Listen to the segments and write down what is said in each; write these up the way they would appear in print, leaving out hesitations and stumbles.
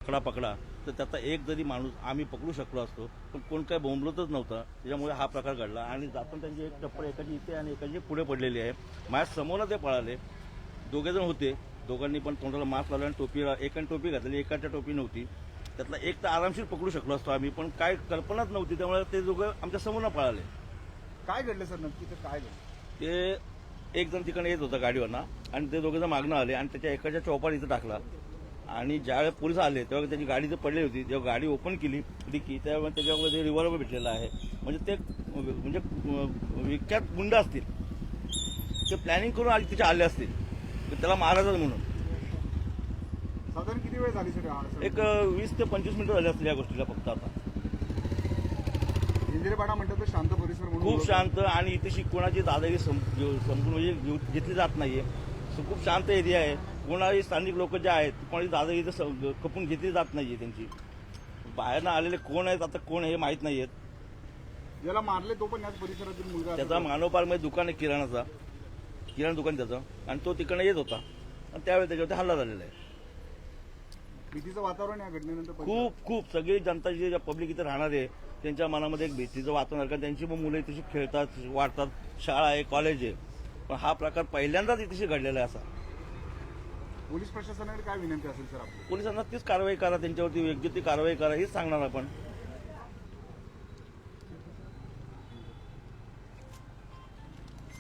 पकडा पकडा, तर त्याचा एक जरी माणूस आम्ही पकडू शकलो असतो, पण कोण काय बोंबलतच नव्हता. त्याच्यामुळे हा प्रकार घडला. आणि जाताना त्यांची एक चप्पल एकाची इथे आणि एकाची पुढे पडलेली आहे. माझ्या समोर ते पळाले. दोघेजण होते. दोघांनी पण तोंडाला मास्क लावला आणि टोपी, एकाने टोपी घातलेली, एकाच्या टोपी नव्हती. त्यातला एक तर आरामशीर पकडू शकलो असतो आम्ही, पण काय कल्पनाच नव्हती. त्यामुळे ते दोघं आमच्या समोर पळाले. काय घडलं सर नक्की, तर काय घडलं? ते एक जण तिकडे येत होता गाडीवरनं आणि ते दोघे जण मागणं आले आणि त्याच्या एकाच्या चौपाट इथं टाकला. आणि ज्यावेळेस पोलीस आले तेव्हा त्याची गाडी जर पडली होती, जेव्हा गाडी ओपन केली डिक्की, त्यावेळेस त्याच्यामध्ये रिव्हॉल्वर भेटलेला आहे. म्हणजे ते विख्यात गुंड असतील, ते प्लॅनिंग करून तिचे आले असतील, तर त्याला मारायचं म्हणून. साधारण किती वेळ झाली सर? एक 20 ते 25 मिनिटं झाली असतील या गोष्टीला फक्त. आता इंजिरेपाडा म्हणतात तर शांत परिसर म्हणून खूप शांत, आणि इथे कोणाची दादागिरी संपूर्ण म्हणजे घेतली जात नाहीये. खूप शांत एरिया आहे. कोणाही स्थानिक लोक जे आहेत कोणाची दादागिरी खपून घेतली जात नाहीये त्यांची. बाहेरनं आलेले कोण आहेत, आता कोण हे माहीत नाहीयेत. ज्याला मारले तो पण याच परिसरातील मुलगा आहे. त्याचा मानव पार्कमध्ये दुकान आहे किराणा दुकान त्याचं, आणि तो तिकडनं येत होता आणि त्यावेळी त्याच्यावरती हल्ला झालेला आहे. भीतीचं वातावरण या घटनेनंतर खूप खूप सगळी जनता जी पब्लिक इथे राहणार आहे त्यांच्या मनामध्ये एक भीतीचं वातावरण, कारण त्यांची मग मुलं इथे खेळतात, वाढतात, शाळा आहे, कॉलेज आहे. पण हा प्रकार पहिल्यांदाच इथे घडलेला आहे. असा पोलीस प्रशासनाकडे काय विनंती असेल सर आपली? पोलिसांना तीच कारवाई करा, त्यांच्यावरती योग्य ती कारवाई करा, हेच सांगणार आपण.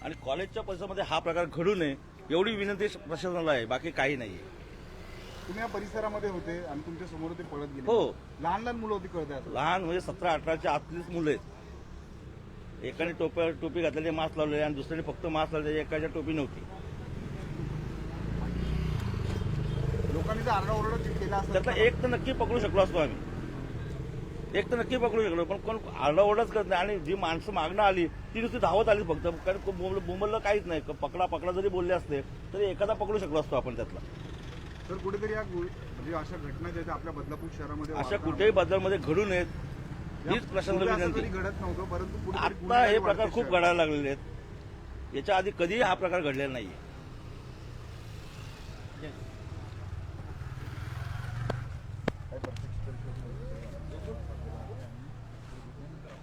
आणि कॉलेजच्या परिसरामध्ये हा प्रकार घडू नये एवढी विनंती प्रशासनाला आहे, बाकी काही नाहीये. तुम्ही या परिसरामध्ये होते आणि तुमच्या समोर ते पळत गेले. हो, लहान लहान मुलं होती कळत आहे. लहान म्हणजे 17-18च्या आतलीच मुलं आहेत. एकाने टोपी घातलेली, मास्क लावलेले, आणि दुसऱ्याने फक्त मास्क लावलेले, एकाच्या टोपी नव्हती. लोकांनी जर आरडाओरडा केला असता त्यातला एक तर नक्की पकडू शकलो असतो आम्ही. एक तर नक्की पकडू शकलो, पण कोण आरडाओरडाच करत नाही. आणि जी माणसं मागणं आली ती नुसती धावत आली फक्त, कारण बोंबललं काहीच नाही. पकडा जरी बोलले असते तरी एखादा पकडू शकलो असतो आपण त्यातला. तर कुठेतरी या म्हणजे अशा घटना ज्या आपल्या बदलापूर शहरामध्ये अशा कुठेही बदलामध्ये घडू नयेत हीच प्रशासनाला विनंती. घडत नव्हतं, परंतु आता हे प्रकार खूप घडायला लागलेले आहेत. याच्या आधी कधीही हा प्रकार घडलेला नाहीये.